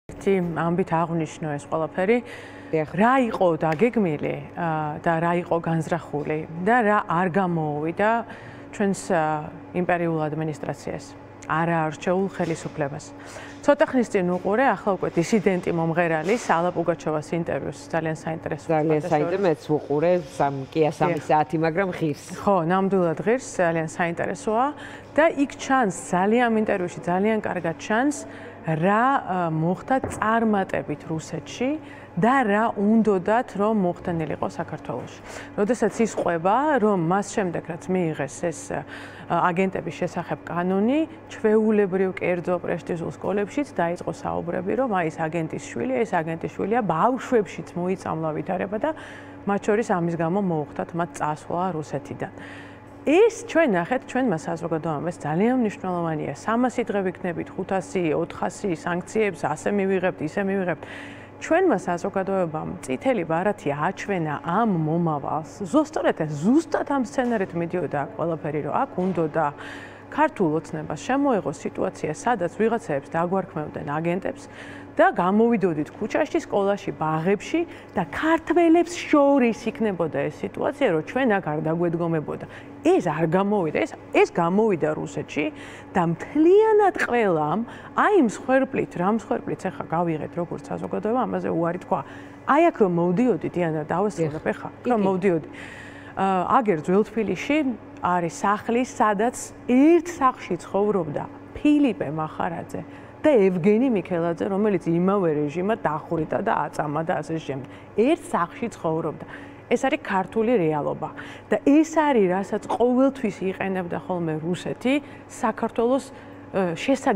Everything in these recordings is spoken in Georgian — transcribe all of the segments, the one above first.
ამბით აღვნიშნო ეს ყველაფერი, რა იყო დაგეგმილი და რა იყო განზრახული და რა არ გამოუვიდა ჩვენს იმპერიულ ადმინისტრაციას, არაარჩეულ ხელისუფლებას. ცოტა ხნის წინ უყურე, ახლა უკვე დისიდენტი მომღერალის ალა პუგაჩოვას ინტერვიუს, ძალიან საინტერესო. ძალიან საინტერესო, მეც უყურე, კი 3 საათი, მაგრამ ღირს. ხო, ნამდვილად ღირს, ძალიან საინტერესოა და იქ ჩანს ძალიან ინტერვიუში, ძალიან კარგად ჩანს რა მოხდა წარმატებით რუსეთში და რა უნდოდათ რომ მოხდენილიყო საქართველოში. როდესაც ის ყვება, რომ მას შემდეგ რაც მიიღეს ეს აგენტების შესახებ კანონი, ჩვეულებრივ კერძო პრესტიჟულ სკოლებშიც დაიწყო საუბრები, რომ აი ეს აგენტის შვილია, ეს აგენტის შვილია, ბავშვებშიც მოიწამლა ვითარება და მათ შორის ამის გამო მოუხდათ მათ წასვლა რუსეთიდან. ეს ჩვენ ნახეთ, ჩვენმა საზოგადოებამ ეს ძალიან მნიშვნელოვანია. 300 დღე ვიქნებით, 500, 400 სანქციებს ასე მივიღებთ, ისე მივიღებთ. ჩვენმა საზოგადოებამ წითელი ბარათი აჩვენა ამ მომავალს. ზუსტად ამ სცენარით მიდიოდა ყველაფერი, რომ აქ უნდოდა ქართულ ოცნებას შემოეღო სიტუაცია, სადაც ვიღაცაებს დაგვარქმევდნენ აგენტებს და გამოვიდოდით ქუჩაში, სკოლაში, ბაღებში და ქართველებს შორის იქნებოდა ეს სიტუაცია, რომ ჩვენ აქ არ დაგვედგომებოდა. ეს არ გამოვიდა, ეს გამოვიდა რუსეთში და მთლიანად ყველამ აი იმ მსხვერპლით, რამ მსხვერპლით ახლა გავიღეთ როგორც საზოგადოება, ამაზე უარი თქვა. აი აქ რომ მოვდიოდი, დიანა, დავასრულებ ახლა, რომ მოვდიოდი. აგერ ძველ თბილისში არის სახლი, სადაც ერთ სახლში ცხოვრობდა ფილიპე მახარაძე და ევგენი მიქელაძე, რომელიც იმავე რეჟიმად დახურიტა და აწამა და ასე შემდეგ. ერთ სახლში ცხოვრობდა. ეს არის ქართული რეალობა და ეს არის, რასაც ყოველთვის იყენებდა ხოლმე რუსეთი საქართველოს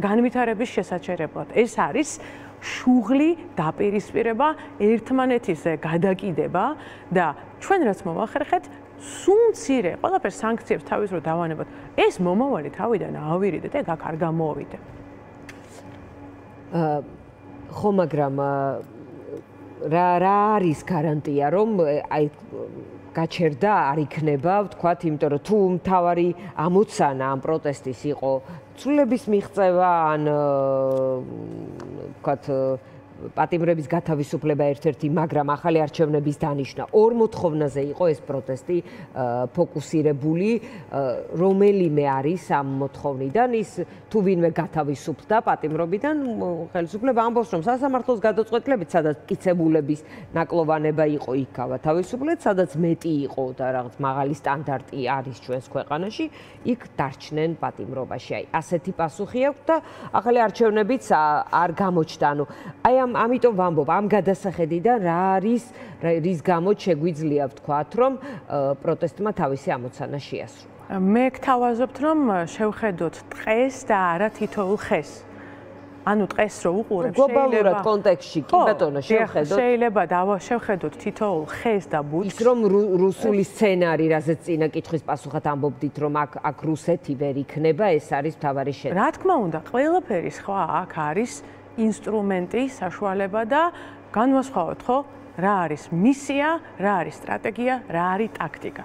განვითარების შესაჩერებლად. ეს არის შუღლი დაპირისპირება, ერთმანეთისზე გადაკიდება და ჩვენ რაც მოვახერხეთ, სულ მცირე, ყველაფერს სანქციებს თავის რო დავანებოთ. ეს მომავალი თავიდან ავირიდეთ, ეგ აქ არ გამოვიდა. ხო, მაგრამ რა არის გარანტია, რომ აი გაჩერდა არ იქნება, ვთქვათ, იმიტომ რომ თუ მთავარი ამოცანა ამ პროტესტის იყო ცვლილების მიღწევა, ან ვთქვათ, პატიმრების გათავისუფლება ერთ-ერთი, მაგრამ ახალი არჩევნების დანიშვნა. ორ მოთხოვნაზე იყო ეს პროტესტი ფოკუსირებული, რომელიმე არის ამ მოთხოვნიდან, ის თუ ვინმე გათავისუფლდა პატიმრობიდან, ხელისუფლება ამბობს, რომ სასამართლოს გადაწყვეტილებით, სადაც მტკიცებულების ნაკლოვანება იყო, იქ გავათავისუფლეთ, სადაც მეტი იყო და რაღაც მაღალი სტანდარტი არის ჩვენს ქვეყანაში, იქ დარჩნენ პატიმრობაში. აი, ასეთი პასუხი აქვს და ახალი არჩევნებიც არ გამოჩნდა. ანუ აი ამიტომ ვამბობ, ამ გადასახედიდან რა არის, რის გამოც შეგვიძლია ვთქვათ, რომ პროტესტმა თავისი ამოცანა შეასრულა. მე გთავაზობთ, რომ შევხედოთ ტყეს და არა თითოეულ ხეს. ანუ ტყეს რო უყურებ, გლობალურად კონტექსტში, კი ბატონო, შევხედოთ. შეიძლება შევხედოთ თითოეულ ხეს და ბუჩქს. ის რომ რუსული სცენარი, რაზეც წინა კითხვის პასუხად ამბობდით, რომ აქ რუსეთი ვერ იქნება, ეს არის მთავარი შედეგი. რა თქმა უნდა, ყველაფერი სხვა აქ არის ინსტრუმენტი, საშუალება და განვასხვაოთ, ხო? რა არის მისია, რა არის სტრატეგია, რა არის ტაქტიკა.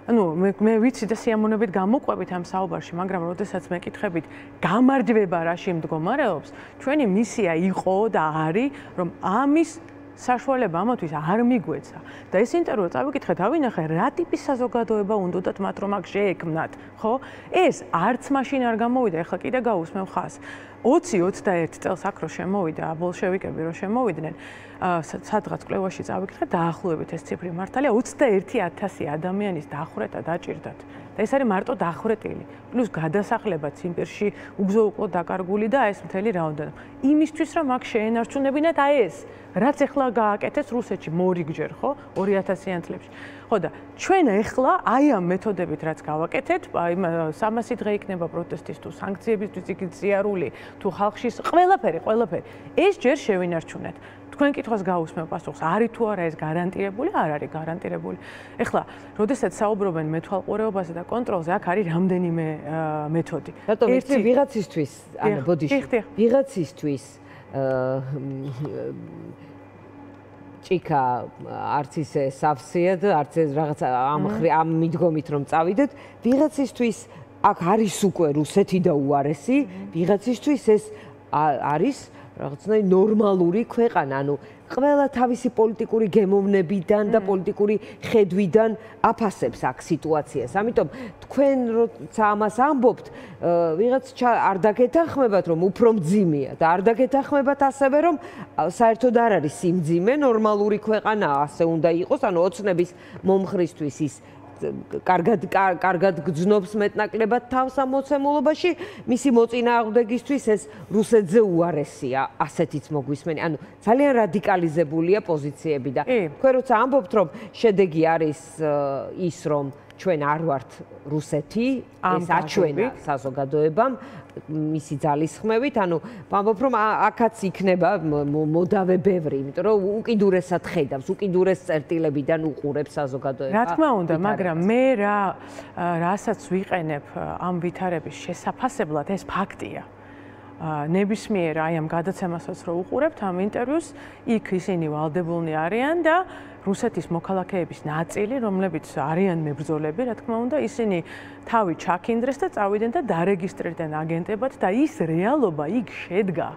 ანუ მე ვიცი და სიამოვნებით გამოყვებით ამ საუბარში, მაგრამ როდესაც მეკითხებით, გამარჯვება რაში მდგომარეობს, ჩვენი მისია იყო და არის, რომ ამის საშუალება ამათთვის არ მიგვეცა. და ეს ინტერვიუ წავიკითხე, დავინახე, რა ტიპის საზოგადოება უნდათ მათ რომ აქ შეექმნათ, ხო? ეს არც მაშინ არ გამოვიდა, ეხლა კიდე გავუსმევ ხას. 20-21 წელს აქ რო შემოვიდა ბოლშევიკები რო შემოვიდნენ, სადღაც კვლევაში წავიკითხე, დაახლოებით ეს ციფრი მართალია, 21,000 ადამიანის დახვრეტა დაჭირდათ. და ეს არის მარტო დახვრეტილი, პლუს გადასახლება ციმბირში, უგზო-უკვლოდ დაკარგული და ეს მთელი რაოდენობა. იმისთვის რომ აქ შეენარჩუნებინათ აი ეს, რაც ეხლა გააკეთეს რუსეთში მორიგჯერ, ხო? 2000-იან წლებში. ხო და ჩვენ ეხლა აი ამ მეთოდებით რაც გავაკეთეთ, აი 300 დღე იქნება პროტესტის თუ სანქციებისთვის იქ ზიარული, თუ ხალხში ყველაფერი. ეს ჯერ შევინარჩუნეთ. თქვენ კითხვას გაუსმევ პასუხს, არის თუ არა ეს გარანტირებული? არ არის გარანტირებული. ეხლა, როდესაც საუბრობენ მეთვალყურეობაზე და კონტროლზე, აქ არის რამდენიმე მეთოდი. რატომ იცი ვიღაცისთვის, ანუ ბოდიში, ვიღაცისთვის ჭიქა არც ისე სავსეა და არც რაღაც ამ მიდგომით რომ წავიდეთ, ვიღაცისთვის აქ არის უკვე რუსეთი და უარესი, ვიღაცისთვის ეს არის რაღაცნაირი ნორმალური ქვეყანა, ანუ ყველა თავისი პოლიტიკური გემოვნებიდან და პოლიტიკური ხედვიდან აფასებს აქ სიტუაციას. ამიტომ თქვენ როცა ამას ამბობთ, ვიღაც არ დაგეთანხმებათ, რომ უფრო მძიმეა და არ დაგეთანხმებათ ასევე, რომ საერთოდ არ არის სიმძიმე, ნორმალური ქვეყანაა, ასე უნდა იყოს, ანუ ოცნების მომხრისთვის ის კარგად გძნობს მეტნაკლებად თავს ამ მოცემულობაში, მისი მოწინააღმდეგისთვის ეს რუსეთზე უარესია, ასეთიც მოგვისმენი. ანუ ძალიან რადიკალიზებულია პოზიციები და თქვენ როცა ამბობთ, რომ შედეგი არის ის, რომ ჩვენ არ ვართ რუსეთი, ეს აჩვენა საზოგადოებამ მისი ძალისხმევით, ანუ ვამბობ, რომ აქაც იქნება მოდავე ბევრი, იმიტომ რომ უკიდურესად ხედავს, უკიდურეს წერტილებიდან უყურებს საზოგადოება. რა თქმა უნდა, მაგრამ მე რასაც ვიყენებ ამ ვითარების შესაფასებლად, ეს ფაქტია. ნებისმიერ აი ამ გადაცემასაც რო უყურებთ ამ ინტერვიუს, იქ ისინი ვალდებულნი არიან და რუსეთის მოქალაქეების ნაწილი, რომლებიც არიან მებრძოლები, რა თქმა უნდა, ისინი თავი ჩაქინდრეს და წავიდნენ და დარეგისტრირდნენ აგენტებად და ის რეალობა იქ შედგა,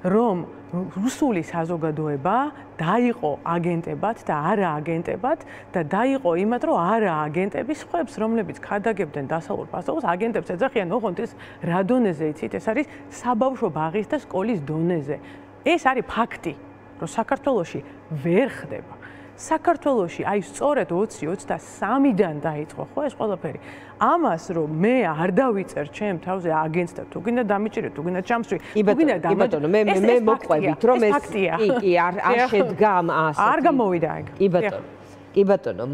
რომ რუსული საზოგადოება დაიყო აგენტებად და არა აგენტებად და დაიყო იმათ, რომ არა აგენტების ხუებს, რომლებიც ქადაგებდნენ დასავლურ პასუხს, აგენტებს ეძახიან ოღონდ ეს რა დონეზე იცით, ეს არის საბავშვო ბაღის და სკოლის დონეზე. ეს არის ფაქტი, რომ საქართველოში ვერ ხდება. საქართველოში აი სწორედ 20-23-დან დაიწყო ხო ეს ყველაფერი. ამას რომ მე არ დავიწერ ჩემ თავზე აგენტს და თუ გინდა დამიჭირე, თუ გინდა ჩამსვი, თუ გინდა ბატონო, მე მოყვებით რომ ეს კი არ შედგა ასეთი. არ გამოვიდა ეგ. კი ბატონო,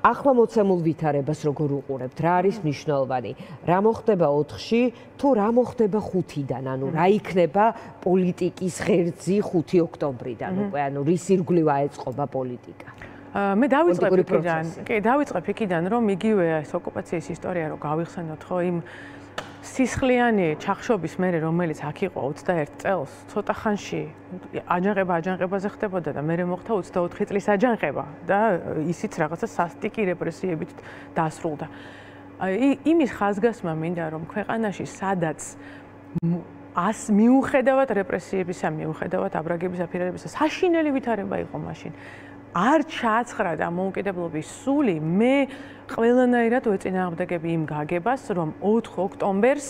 ახლა მოცემულ ვითარებას როგორ უყურებთ? რა არის მნიშვნელოვანი? რა მოხდება 4-ში, თუ რა მოხდება 5-დან? ანუ რა იქნება პოლიტიკის ღერძი 5 ოქტომბრიდან? უკვე ანუ რის ირგვლივ აეწყობა პოლიტიკა? მე დავიწყებ იქიდან. კი, დავიწყებ იქიდან, რომ იგივე ეს ოკუპაციის ისტორია რო გავიხსენოთ, ხო, იმ სისხლიანი ჩახშობის მერე, რომელიც აქ იყო 21 წელს, ცოტა ხანში აჯანყებაზე ხდებოდა და მერე მოხდა 24 წლის აჯანყება და ისიც რაღაცა სასტიკი რეპრესიებით დასრულდა. იმის ხაზგასმა მინდა, რომ ქვეყანაში სადაც მიუხედავად რეპრესიებისა, მიუხედავად აბრაგებისა, ფირებისა, საშინელი ვითარება იყო მაშინ. არ ჩააცხრა და მოუკიდებლობის სული, მე ყველანაირად ვეწინააღმდეგები იმ გაგებას, რომ 4 ოქტომბერს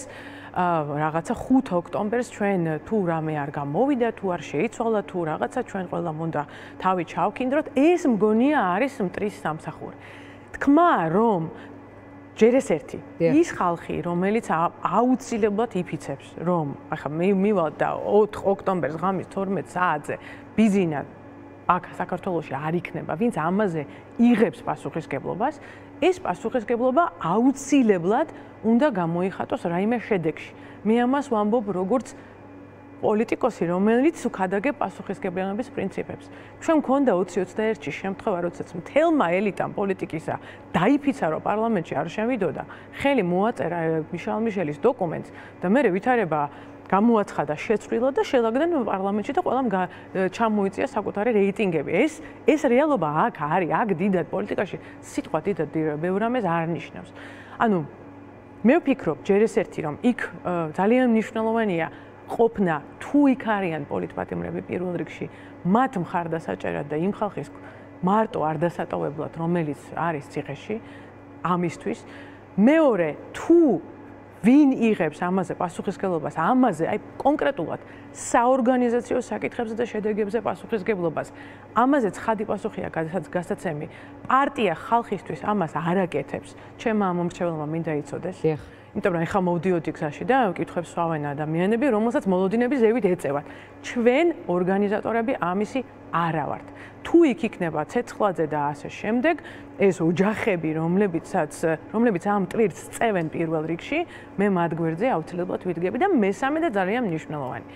რაღაცა 5 ოქტომბერს ჩვენ თუ რამე არ გამოვიდა, თუ არ შეიცვალა, თუ რაღაცა ჩვენ ყველამ უნდა თავი ჩავქინდროთ, ეს მგონია არის მტრის სამსახური. თქმა რომ ჯერ ეს ერთი ის ხალხი, რომელიც აუცილებლად იფიცებს, რომ ახლა მივალ და 4 ოქტომბერს ღამის 12 საათზე ბიზინა აქ საქართველოში არ იქნება, ვინც ამაზე იღებს პასუხისგებლობას, ეს პასუხისგებლობა აუცილებლად უნდა გამოიხატოს რაიმე შედეგში. მე ამას ვამბობ როგორც პოლიტიკოსი, რომელიც უქადაგებ პასუხისგებლობის პრინციპებს. ჩვენ მქონდა 2021-ში შემთხვევა, როდესაც მთელმა ელიტამ პოლიტიკისა დაიფიცა, რომ პარლამენტში არ შევიდოდა, ხელი მოაწერა მიშელის დოკუმენტს და მე ვითარება გამოაცხადა შეცვლილად და შელაგდნენ პარლამენტში და ყველამ ჩამოიწია საკუთარი რეიტინგები. ეს რეალობა აქ არის, აქ დიდად პოლიტიკაში სიტყვა დიდად ბევრ რამეს არ ნიშნავს. ანუ მე ვფიქრობ, ჯერ ეს ერთი, რომ იქ ძალიან მნიშვნელოვანია ყოფნა, თუ იქ არიან პოლიტპატიმრები პირველ რიგში, მათ მხარდასაჭერად და იმ ხალხის მარტო არ დასატოვებლად, რომელიც არის ციხეში ამისთვის. მეორე, თუ ვინ იღებს ამაზე პასუხისგებლობას, ამაზე, აი კონკრეტულად საორგანიზაციო საკითხებზე და შედეგებზე პასუხისგებლობას, ამაზე ცხადი პასუხია გადაცემი. პარტია ხალხისთვის ამას არ აკეთებს. ჩემმა მომრჩეველმა მინდა იცოდეს. იმიტომ რომ ეხლა მოვდიოდი გზაში და კითხვებს ვსვავენ ადამიანები, რომელსაც მოლოდინების ზევით ეწევათ. ჩვენ ორგანიზატორები ამისი არა ვართ. თუ იქ იქნება ცეცხლაძე და ასე შემდეგ, ეს ოჯახები, რომლებიც ამ ტვირთს წევენ პირველ რიგში, მე მათ გვერდზე აუცილებლად ვიდგები და მესამე და ძალიან მნიშვნელოვანი.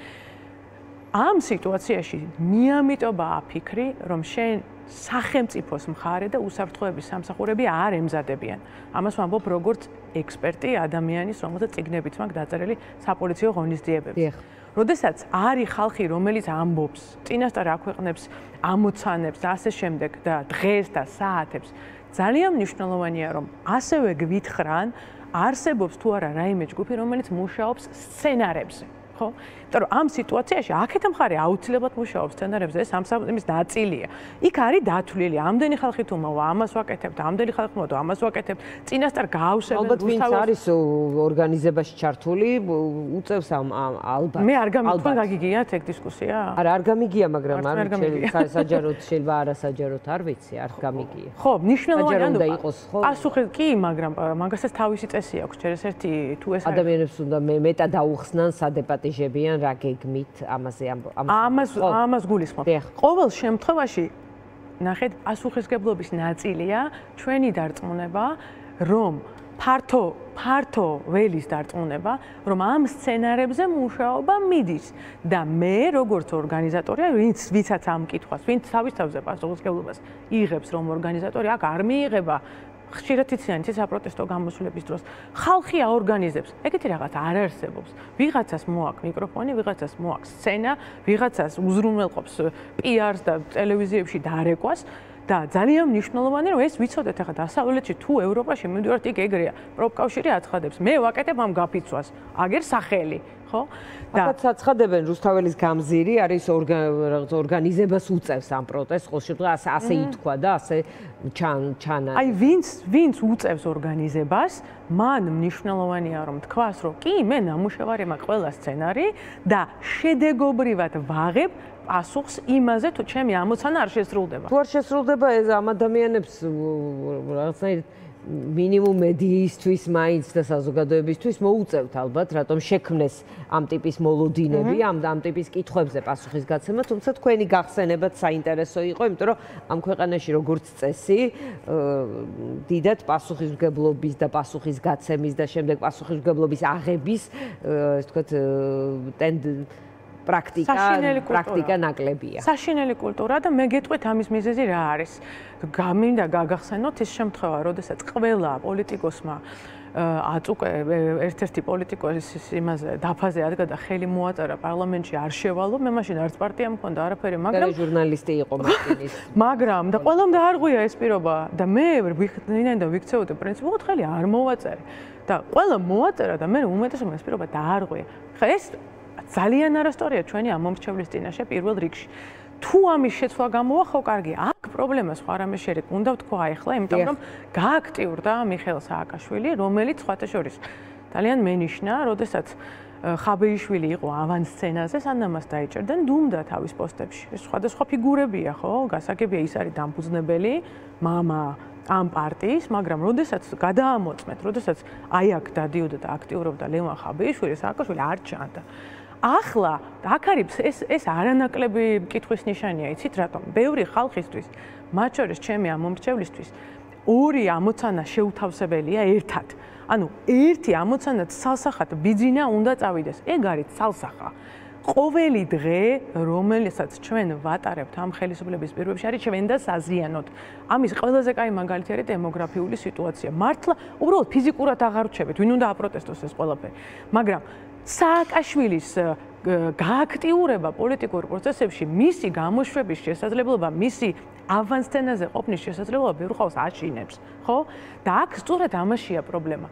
ამ სიტუაციაში მიამიტობაა ფიქრი, რომ შენ სახელმწიფოს მხარე და უსაფრთხოების სამსახურები არ ემზადებიან. ამას ვამბობ როგორც ექსპერტი ადამიანის, რომელსაც წიგნებიც მაქვს დაწერილი საპოლიციო ღონისძიებებზე. როდესაც არის ხალხი, რომელიც ამბობს, წინასწარ აქვეყნებს ამოცანებს და ასე შემდეგ და დღეს და საათებს, ძალიან მნიშვნელოვანია, რომ ასევე გვითხრან, არსებობს თუ არა რაიმე ჯგუფი, რომელიც მუშაობს სცენარებზე. ხო? იმიტომ რომ ამ სიტუაციაში აქეთ მხარე აუცილებლად მუშაობს სცენარებზე, ეს ამ სამის ნაწილია. იქ არის დათვლილი, ამდენი ხალხი თუ მოვა, ამას ვაკეთებთ, ამდენი ხალხი მოვა, ამას ვაკეთებთ. წინასწარ გაავსებენ ალბათ ვინც არის ორგანიზებაში ჩართული, უწევს ალბათ. მე არ თქვენ გაგიგიათ ეგ დისკუსია? არა, არ გამიგია, მაგრამ არ საჯაროდ შეიძლება არასაჯაროდ არ ვიცი, არ გამიგია. ხო, მნიშვნელოვანი უნდა იყოს, ხო? პასუხი კი, მაგრამ მაგასაც თავისი წესი აქვს, ჯერ ერთი თუ ეს ადამიანებს უნდა მეტად აუხსნან, სადეპატიჟებიან, რა გეგმით ამას გულისხმობ. ყოველ შემთხვევაში ნახეთ, პასუხისგებლობის ნაწილია ჩვენი დარწმუნება, რომ ფართო ველის დარწმუნება, რომ ამ სცენარებზე მუშაობა მიდის და მე როგორც ორგანიზატორია, ვინცაც ამ კითხვას, ვინც თავის თავზე პასუხისგებლობას იღებს, რომ ორგანიზატორი აქ არ მიიღება ხშირად იციან ის საპროტესტო გამოსვლების დროს ხალხი აორგანიზებს. ეგეთი რაღაც არ არსებობს. ვიღაცას მოაქვს მიკროფონი, ვიღაცას მოაქვს სცენა, ვიღაცას უზრუნველყოფს PR-ს და ტელევიზიებში დარეკვას და ძალიან მნიშვნელოვანია რომ ეს ვიცოდეთ ახლა დასავლეთში თუ ევროპაში მივიდივართ იქ ეგრეა. პროფკავშირი აცხადებს. მე ვაკეთებ ამ გაფიცვას. აგერ სახელი, ხო? აქაც აცხადებენ რუსთაველის გამზირი არის ორგანიზებას უწევს ამ პროტესტს, ხო შემთხვევაში ასე ითქვა და ასე ჩანა. აი ვინც უწევს ორგანიზებას, მან მნიშვნელოვანია რომ თქვას, რომ კი, მე ნამუშევარი მაქვს ყველა სცენარი და შედეგობრივად ვაღებ პასუხს იმაზე, თუ ჩემი ამოცანა არ შესრულდება. თუ არ შესრულდება, ეს ამ ადამიანებს რაღაცნაირად მინიმუმ მედიისთვის მაინც და საზოგადოებისთვის მოუწევთ ალბათ, რატომ შექმნეს ამ ტიპის მოლოდინები, ამ ტიპის კითხვებზე პასუხისგაცემა, თუმცა თქვენი გახსენებაც საინტერესო იყო, იმიტომ რომ ამ ქვეყანაში როგორც წესი, დიდად პასუხისმგებლობის და პასუხისგაცემის და შემდეგ პასუხისმგებლობის აღების, ასე ვთქვათ, პრაქტიკა ნაკლებია. საშინელი კულტურა და მე გეტყვით ამის მიზეზი რა არის. გამინდა გაგახსენოთ ის შემთხვევა, როდესაც ყველა პოლიტიკოსმა აწუყე ერთ-ერთი პოლიტიკოსის იმაზე დაფაზე ადგა და ხელი მოაწერა პარლამენტში არ შევალო, მე მაშინ არც პარტია მქონდა, არაფერი, მაგრამ ჟურნალისტი იყო მაშინის. მაგრამ და ყველამ დაარღვია ეს პირობა და მე ვინაიდან ვიქცეოდი პრინციპულად ხელი არ მოვაწერე და ყველა მოაწერა და მე უმეტესობა ეს პირობა დაარღვია. ხა ეს ძალიან არასწორია ჩვენი ამომრჩევლის წინაშე პირველ რიგში. თუ ამის შეცვლა გამოვა, ხო კარგია. აქ პრობლემა სხვა რამე შეერეკ უნდა ვთქვა ახლა, იმიტომ რომ გააქტიურდა მიხეილ სააკაშვილი, რომელიც სხვათა შორის ძალიან მენიშნა, როდესაც ხაბეიშვილი იყო ავანსცენაზე, სანამ მას დაიჭერდნენ, დუმდა თავის პოსტებში. ეს სხვადასხვა ფიგურებია, ხო? გასაგებია ის არის დამფუძნებელი მამა ამ პარტიის, მაგრამ როდესაც გადაამოწმეთ, როდესაც აი აქ დადიოდა და აქტიურობდა ლევან ხაბეიშვილი, სააკაშვილი არ ჩანდა. ახლა აქ არის ეს არანაკლები კითხვის ნიშანია, იცით რატომ? ბევრი ხალხისთვის, მათ შორის ჩემი ამომრჩევლისთვის, ორი ამოცანა შეუთავსებელია ერთად. ანუ ერთი ამოცანაც ცალსახად ბიძინა უნდა წავიდეს. ეგ არის ცალსახა. ყოველი დღე, რომელსაც ჩვენ ვატარებთ ამ ხელისუფლების პირობებში, არის ჩვენ და საზიანოდ. ამის ყველაზე კაი მაგალითი არის დემოგრაფიული სიტუაცია. მართლა უბრალოდ ფიზიკურად აღარ ვჩებით, ვინ უნდა აპროტესტოს ეს ყველაფერი. მაგრამ სააკაშვილის გააქტიურება პოლიტიკურ პროცესებში, მისი გამოშვების შესაძლებლობა, მისი ავანსცენაზე ყოფნის შესაძლებლობა ბევრ ხალხს აშინებს, ხო? და აქ სწორედ ამაშია პრობლემა.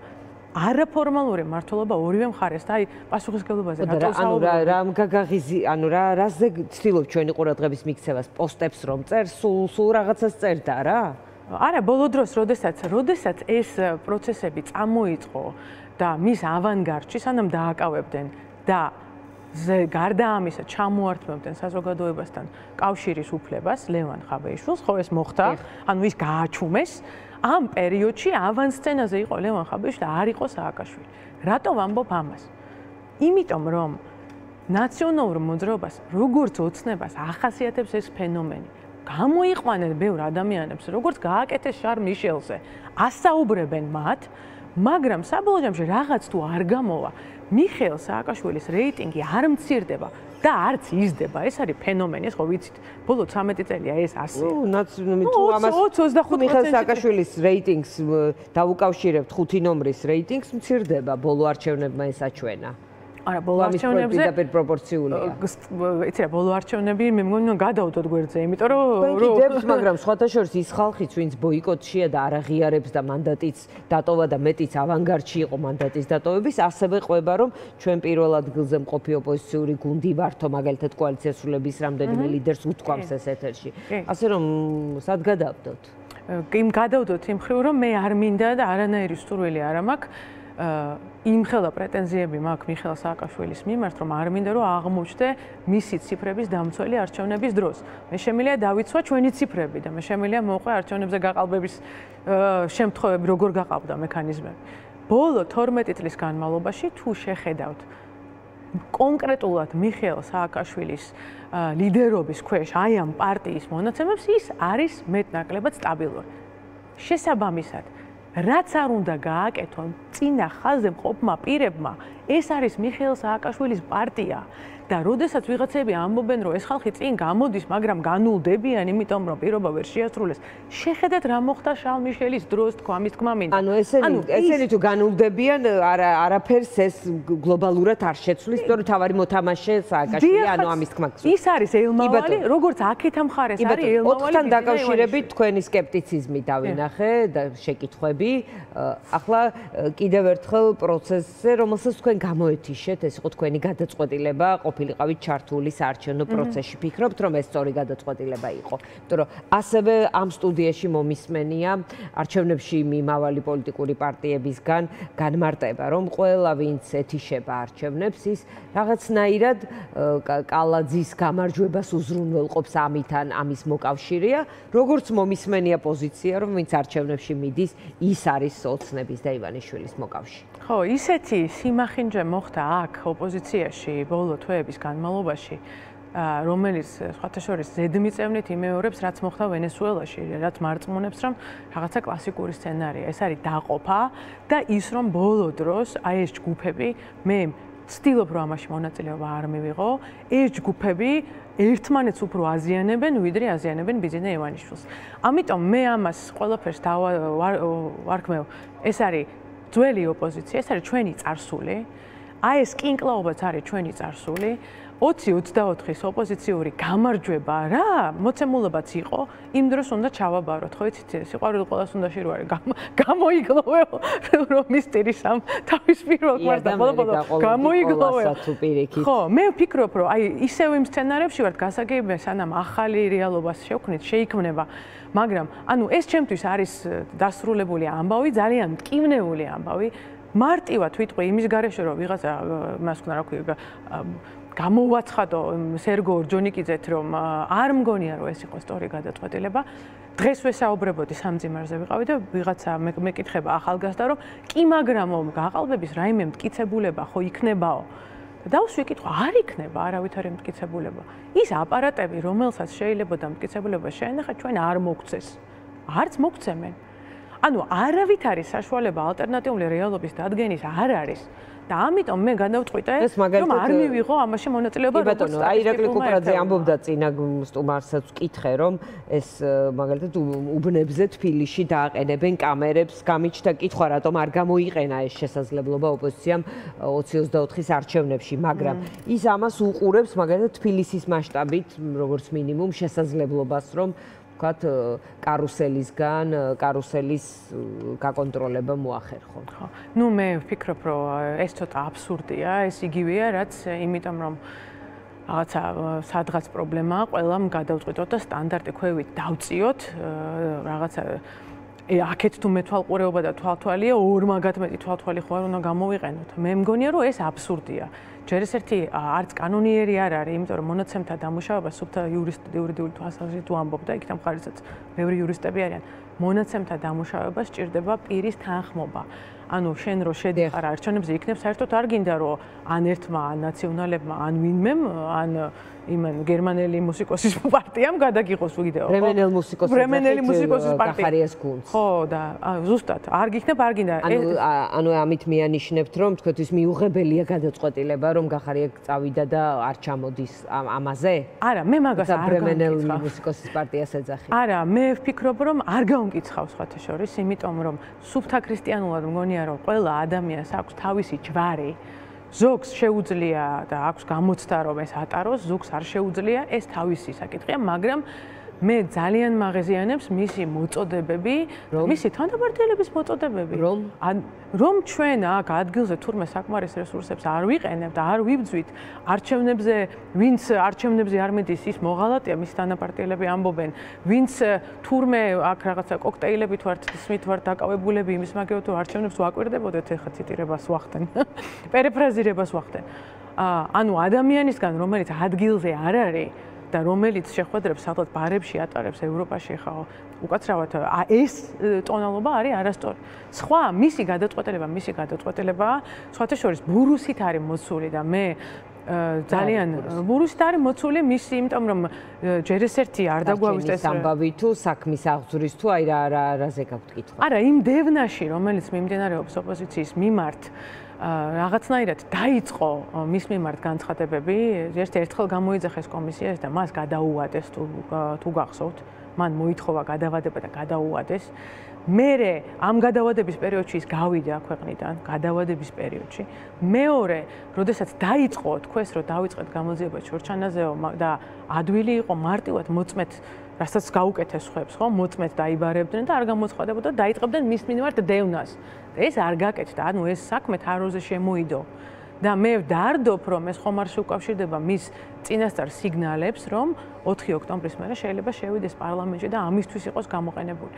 არაფორმალური მართლობა ორივე მხარეს და აი პასუხისმგებლობაზე რატო საუბრობ? რამ გაგაღიზი, ანუ რაზე ცდილობ ჩვენი ყურადღების მიქცევას, პოსტებს რომ წერ, სულ რაღაცას წერდა რა? არა, ბოლო დროს, როდესაც ეს პროცესები წამოიწყო და მის ავანგარდში სანამ დააკავებდნენ და გარდა ამისა ჩამოართმევდნენ საზოგადოებასთან კავშირის უფლებას ლევან ხაბეიშვილს, ხო ეს მოხდა, ანუ ის გააჩუმეს. ამ პერიოდში ავანსცენაზე იყო ლევან ხაბეიშვილი და არ იყო სააკაშვილი. რატო ვამბობ ამას? იმიტომ რომ ნაციონალურ მოძრაობას როგორც ოცნებას ახასიათებს ეს ფენომენი. გამოიყვანენ ბევრ ადამიანებს, როგორც გააკეთეს შარ მიშელზე. ასაუბრებენ მათ, მაგრამ საბოლოო ჯამში რაღაც თუ არ გამოვა, მიხეილ სააკაშვილის რეიტინგი არ მცირდება და არც იზრდება. ეს არის ფენომენი, ხო ვიცით? ბოლო 13 წელია ეს ასე. თუ ამას 25 მიხეილ სააკაშვილის რეიტინგს დავუკავშირებთ 5 ნომრის რეიტინგს მცირდება, ბოლო არჩევნებმა ეს აჩვენა. არა, ბოლო არჩევნებზე პროპორციულია. იცი რა, ბოლო არჩევნები მე მგონი გადავდოთ გვერდზე, იმიტომ რომ კიდევ, მაგრამ სხვათა შორის ის ხალხიც, ვინც ბოიკოტშია და არ აღიარებს და მანდატიც დატოვა და მეტიც ავანგარდში იყო მანდატის დატოვების, ასევე ყვება, რომ ჩვენ პირველ ადგილზე მყოფი ოპოზიციური გუნდი ვართო, მაგალითად კოალიციას სრულების რამდენიმე ლიდერს უთქვამს ეს ეთერში. ასე რომ სად გადავდოთ? იმ გადავდოთ იმ ხრივ, რომ მე არ მინდა და არანაირი სტურველი არ მაქვს იმხელა პრეტენზიები მაქვს მიხეილ სააკაშვილის მიმართ, რომ არ მინდა რომ აღმოჩნდე მისი ციფრების დამცველი არჩევნების დროს. მე შემიძლია დავიცვა ჩვენი ციფრები და მე შემიძლია მოვყვე არჩევნებზე გაყალბების შემთხვევები, როგორ გაყავდა მექანიზმები. ბოლო 12 წლის განმავლობაში თუ შეხედავთ კონკრეტულად მიხეილ სააკაშვილის ლიდერობის ქვეშ აი ამ პარტიის მონაცემებს, ის არის მეტნაკლებად სტაბილური. შესაბამისად, რაც არ უნდა გააკეთონ წინა ხაზზე მყოფმა პირებმა, ეს არის მიხეილ სააკაშვილის პარტია და როდესაც ვიღაცები ამბობენ, რომ ეს ხალხი წინ გამოდის, მაგრამ განულდებიან, იმიტომ რომ პირობა ვერ შეასრულეს. შეხედეთ რა მოხდა შარლ მიშელის დროს, თქვა მის თქმა მინდა. ანუ ესენი თუ განულდებიან, არაფერს ეს გლობალურად არ შეცვლის, იმიტომ რომ თავარი მოთამაშე სააკაშვილი, ანუ ამის თქმა გსურს. ის არის ელმავალი, როგორც აქეთ ამხარეს არის ელმავალი. 4-თან დაკავშირებით თქვენი სკეპტიციზმი დავინახე და შეკითხვები. ახლა კიდევ ერთხელ პროცესზე, რომელსაც თქვენ გამოეთიშეთ, ეს იყო თქვენი გადაწყვეტილება, ყოფილიყავით ჩართული საარჩევნო პროცესში. ფიქრობთ, რომ ეს სწორი გადაწყვეტილება იყო? იმიტომ რომ ასევე ამ სტუდიაში მომისმენია არჩევნებში მიმავალი პოლიტიკური პარტიებისგან განმარტება, რომ ყველა ვინც ეთიშება არჩევნებს, ის რაღაცნაირად კალაძის გამარჯვებას უზრუნველყოფს ამითან, ამის მოკავშირეა, როგორც მომისმენია პოზიცია, რომ ვინც არჩევნებში მიდის, ის არის ოცნების და ივანიშვილის მოკავშირე. ხო, ისეთი სიმახინჯე მოხდა აქ ოპოზიციაში ბოლო თვეების განმავლობაში, რომელიც სხვათა შორის ზედმიწევნით იმეორებს, რაც მოხდა ვენესუელაში, რაც მარწმუნებს, რომ რაღაცა კლასიკური სცენარია. ეს არის დაყოფა და ის, რომ ბოლო დროს აი ეს ჯგუფები, მე ვცდილობ, რომ ამაში მონაწილეობა არ მივიღო, ეს ჯგუფები ერთმანეთს უფრო აზიანებენ, ვიდრე აზიანებენ ბიძინა ივანიშვილს. ამიტომ მე ამას ყველაფერს ვარქმევ, ეს არის ძველი ოპოზიცია, ეს არის ჩვენი წარსული. აი ეს კინკლაობაც არის ჩვენი წარსული. 20-24-ის ოპოზიციური გამარჯვება რა მოცემულობაც იყო, იმ დროს უნდა ჩავაბაროთ, ხო იცით, სიყვარული ყველას უნდა შერვარი, გამოიგლოვეო რომ მისტერის ამ თავის პირველ კვარტალ ბოლო გამოიგლოვეო. ხო, მე ვფიქრობ, რომ აი ისევ იმ სცენარებში ვართ გასაგებია, სანამ ახალი რეალობა შევქმნით, შეიქმნება, მაგრამ ანუ ეს ჩემთვის არის დასრულებული ამბავი, ძალიან მტკივნეული ამბავი. მარტივად ვიტყვი იმის გარეშე, რომ ვიღაცა მას თქვა რა ქვია გამოვაცხადო სერგო ორჯონიკიძეთ, რომ არ მგონია, რომ ეს იყო სწორი გადაწყვეტილება. დღეს ვესაუბრებოდი სამძიმარზე ვიყავი და ვიღაცა მეკითხება ახალგაზრდა, რომ კი მაგრამო გაყალბების რაიმე მტკიცებულება ხო იქნებაო. დავსვი კითხვა, არ იქნება არავითარი მტკიცებულება. ის აპარატები, რომელსაც შეიძლება და მტკიცებულება შეენახა, ჩვენ არ მოგცეს. არც მოგცემენ. ანუ არავით არის საშუალება ალტერნატიული რეალობის დადგენის არ არის. და ამიტომ მე გადავწყვიტე, რომ არ მივიღო ამაში მონაწილეობა. ბატონო, აი ირაკლი კუპრაძე ამბობდა წინა სტუმარსაც ვკითხე, რომ ეს მაგალითად უბნებზე თბილისში დააყენებენ კამერებს, გამიჩნდა კითხვა, რატომ არ გამოიყენა ეს შესაძლებლობა ოპოზიციამ 20-24-ის არჩევნებში, მაგრამ ის ამას უყურებს მაგალითად თბილისის მასშტაბით, როგორც მინიმუმ შესაძლებლობას, რომ ვთქვათ, კარუსელის გაკონტროლება მოახერხონ. ხო. ნუ მე ვფიქრობ, რომ ეს ცოტა აბსურდია, ეს იგივეა, რაც იმიტომ რომ რაღაცა სადღაც პრობლემაა, ყველამ გადავწყვიტოთ და სტანდარტი ქვევით დავწიოთ, რაღაცა აქეთ თუ მეთვალყურეობა და თვალთვალია, ორმაგად მეტი თვალთვალი ხო არ უნდა გამოვიყენოთ. მე მგონია, რომ ეს აბსურდია. ჯერ ეს ერთი არც კანონიერი არ არის, იმიტომ რომ მონაცემთა დამუშავება სუფთა იურიდიული თვალსაზრისით თუ ამბობდა, იქით მხარესაც ბევრი იურისტები არიან. მონაცემთა დამუშავება სჭირდება პირის თანხმობა. ანუ შენ რო შედიხარ არჩევნებზე, იქნებ საერთოდ არ გინდა რომ ან ერთმა, ან ნაციონალებმა, ან ვინმემ, ან იმან გერმანელი მუსიკოსის პარტიამ გადაგიღოს ვიდეო. ბრემენელი მუსიკოსის პარტია. გახარიას გუნდს. ხო, და ზუსტად, არ გიქნებ, არ გინდა. ანუ ამით მიანიშნებთ, რომ თქვენთვის მიუღებელია გადაწყვეტილება, რომ გახარია წავიდა და არ ჩამოდის ამაზე? არა, მე მაგას არ ბრემენელი მუსიკოსის პარტიას ეძახი. არა, მე ვფიქრობ, რომ არ გავმკითხავს სხვათა შორის, იმიტომ რომ სუფთა ქრისტიანულად მგონია, რომ ყველა ადამიანს აქვს თავისი ჯვარი. ზოგს შეუძლია და აქვს გამოცდა რომ ეს ატაროს, ზოგს არ შეუძლია, ეს თავისი საკითხია, მაგრამ მე ძალიან მაღეზიანებს მისი მოწოდებები, მისი თანაპარტიელების მოწოდებები. რომ ჩვენ აქ ადგილზე თურმე საკმარის რესურსებს არ ვიყენებთ და არ ვიბძვით არჩევნებზე, ვინც არჩევნებზე არ მიდის, ის მოღალატეა, მისი თანაპარტიელები ამბობენ, ვინც თურმე აქ რაღაცა კოქტეილებით ვართ, ისმით ვართ დაკავებულები, იმის მაგეო თუ არჩევნებს ვაკვირდებოდეთ, ეხლა ციტირებას ვახდენ, პერიფრაზირებას ვახდენ. ანუ ადამიანისგან, რომელიც ადგილზე არ არის და რომელიც შეხვედრებს სადღაც ბარებში ატარებს ევროპაში ხაო უკაცრავად ეს ტონალობა არის არასწორი. სხვა მისი გადაწყვეტილებაა, სხვათა შორის ბურუსით არის მოცული და მე ძალიან ბურუსით არის მოცული მისი, იმიტომ რომ ჯერ ეს ერთი არ დაგვავისწეს ამბავი თუ საქმის აღძვრის თუ აი რაზე გაქვთ კითხვა. არა, იმ დევნაში, რომელიც მიმდინარეობს ოპოზიციის მიმართ რაღაცნაირად დაიწყო მის მიმართ განცხადებები, ერთხელ გამოიძახეს კომისიას და მას გადაუადეს თუ გახსოვთ, მან მოითხოვა გადავადება და გადაუადეს. მერე ამ გადავადების პერიოდში ის გავიდა ქვეყნიდან, გადავადების პერიოდში. მეორე, როდესაც დაიწყო თქვეს, რომ დავიწყეთ გამოძიება ჩორჩანაზეო და ადვილი იყო მარტივად მოწმეთ, რასაც გაუკეთეს ხუებს, ხო? მოწმეთ დაიბარებდნენ და არ გამოცხადებოდა და დაიწყებდნენ მის მიმართ დევნას. ეს არ გაკეთდა, ანუ ეს საქმე თაროზე შემოიდო. და მე ვდარდობ, რომ ეს ხომ არ შეუკავშირდება მის წინასწარ სიგნალებს, რომ 4 ოქტომბრის მერე შეიძლება შევიდეს პარლამენტში და ამისთვის იყოს გამოყენებული.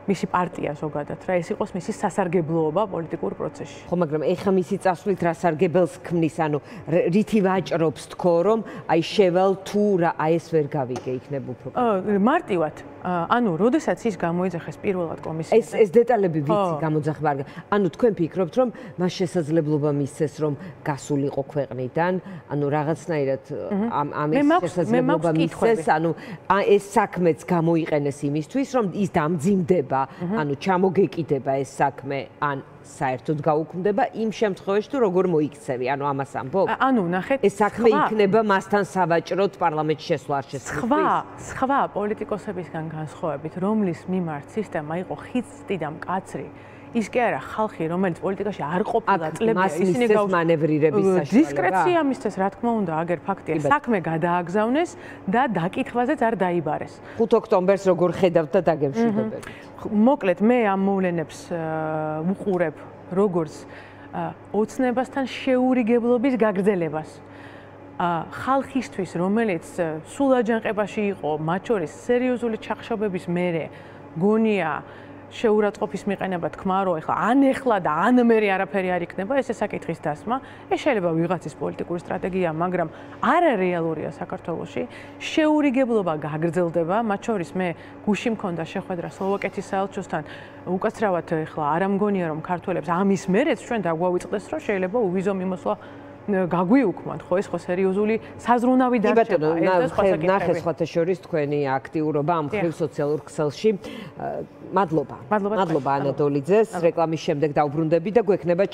მისი პარტია ზოგადად რა ეს იყოს მისი სასარგებლოობა პოლიტიკურ პროცესში. ხო, მაგრამ ეხა მისი წასვლით რა სარგებელს ქმნის, ანუ რითი ვაჭრობს თქო, რომ აი შევალ თუ რა აი ეს ვერ გავიგე იქნებ უფრო. მარტივად. ანუ, როდესაც ის გამოიძახეს პირველად კომისიას. ეს დეტალები ვიცი გამოძახება არ. ანუ თქვენ ფიქრობთ, რომ მას შესაძლებლობა მისცეს, რომ გასულიყო ქვეყნიდან, ანუ რაღაცნაირად ამის შესაძლებლობა მისცეს, ანუ ეს საქმეც გამოიყენეს იმისთვის, რომ ის დამძიმდება. ანუ ჩამოგეკიდება ეს საქმე ან საერთოდ გაუქმდება იმ შემთხვევაში თუ როგორ მოიქცევი ანუ ამას ამბობ ანუ ნახეთ ეს საქმე იქნება მასთან სავაჭროდ პარლამენტში შესვლა არ შესაძლებელი სხვა პოლიტიკოსებისგან განსხვავებით რომლის მიმართ სისტემა იყო ხიცტი და მკაცრი ის კი არა ხალხი რომელიც პოლიტიკაში არ ყოფილა წლებია ისინი მანევრირების საშუალება დისკრეცია მისცეს რა თქმა უნდა აგერ ფაქტია საქმე გადააგზავნეს და დაკითხვაზეც არ დაიბარეს 5 ოქტომბერს როგორ ხედავთ და დაგემშვიდობებით მოკლედ მე ამ მოვლენებს უყურებ როგორც ოცნებასთან შეურიგებლობის გაგრძელებას ხალხისთვის რომელიც სულ აჯანყებაში იყო მათ შორის სერიოზული ჩახშობების მერე გონია შეურაცხყოფის მიყენება თქმა რომ ეხლა და ან მერე არაფერი არ იქნება ესე საკითხის დასმა ეს შეიძლება ვიღაცის პოლიტიკური სტრატეგია მაგრამ არა რეალურია საქართველოში შეურიგებლობა გაგრძელდება მათ შორის მე გუში მქონდა შეხვედრა სლოვაკეთის საელჩოსთან უკაცრავად ეხლა არ ამგონია რომ ქართველებს ამის მერეც ჩვენ დაგვავიწყდეს რომ შეიძლება უვიზო მიმოსვლა გაგვიუქმოთ ხო ეს ხო სერიოზული საზრუნავი დარჩება ეს ნახე სხვათა შორის თქვენი აქტიურობა ამ ხრივ სოციალურ ქსელში მადლობა ანატოლიძეს რეკლამის შემდეგ დავბრუნდები და გვექნება